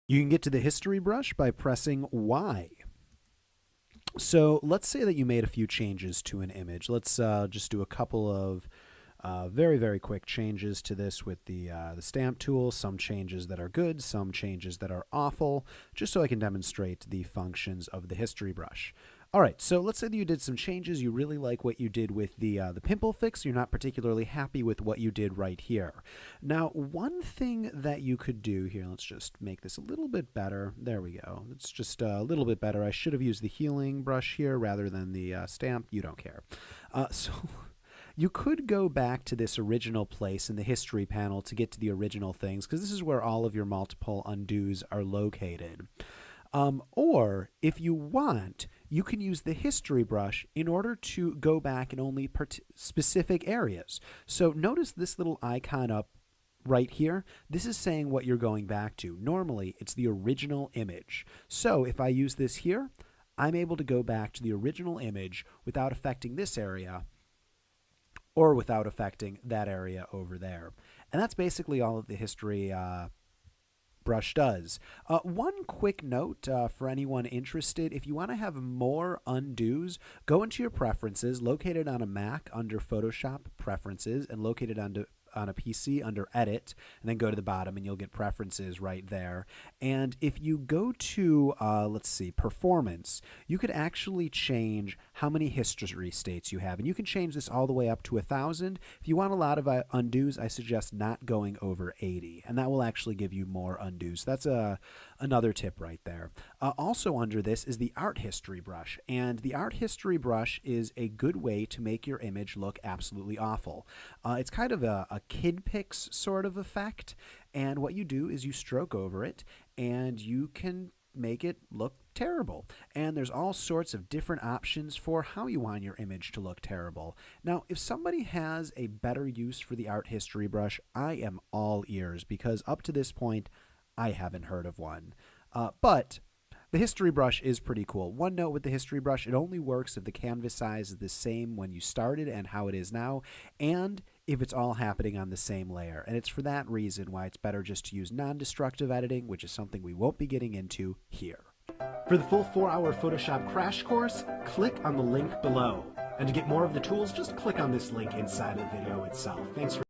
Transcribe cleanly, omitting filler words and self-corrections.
You can get to the history brush by pressing Y. So let's say that you made a few changes to an image. Let's just do a couple of very, very quick changes to this with the stamp tool. Some changes that are good, some changes that are awful, just so I can demonstrate the functions of the history brush. All right, so let's say that you did some changes. You really like what you did with the pimple fix. You're not particularly happy with what you did right here. Now, one thing that you could do here, let's just make this a little bit better. There we go. It's just a little bit better. I should have used the healing brush here rather than the stamp. You don't care. So you could go back to this original place in the history panel to get to the original things, because this is where all of your multiple undos are located. Or if you want, you can use the history brush in order to go back in only specific areas. So notice this little icon up right here. This is saying what you're going back to. Normally, it's the original image. So if I use this here, I'm able to go back to the original image without affecting this area or without affecting that area over there. And that's basically all of the history brush does. One quick note for anyone interested: if you want to have more undos, go into your preferences, located on a Mac under Photoshop Preferences, and located on a PC under Edit, and then go to the bottom and you'll get Preferences right there. And if you go to, let's see, Performance, you could actually change how many history states you have. And you can change this all the way up to 1,000. If you want a lot of undos, I suggest not going over 80. And that will actually give you more undos. That's another tip right there. Also under this is the Art History brush. And the Art History brush is a good way to make your image look absolutely awful. It's kind of a kid picks sort of effect, and what you do is you stroke over it and you can make it look terrible. And there's all sorts of different options for how you want your image to look terrible. Now, if somebody has a better use for the Art History brush, I am all ears, because up to this point I haven't heard of one. But the history brush is pretty cool. One note with the history brush: it only works if the canvas size is the same when you started and how it is now, and if it's all happening on the same layer. And it's for that reason why it's better just to use non-destructive editing, which is something we won't be getting into here. For the full 4-hour Photoshop crash course, click on the link below. And to get more of the tools, just click on this link inside of the video itself. Thanks for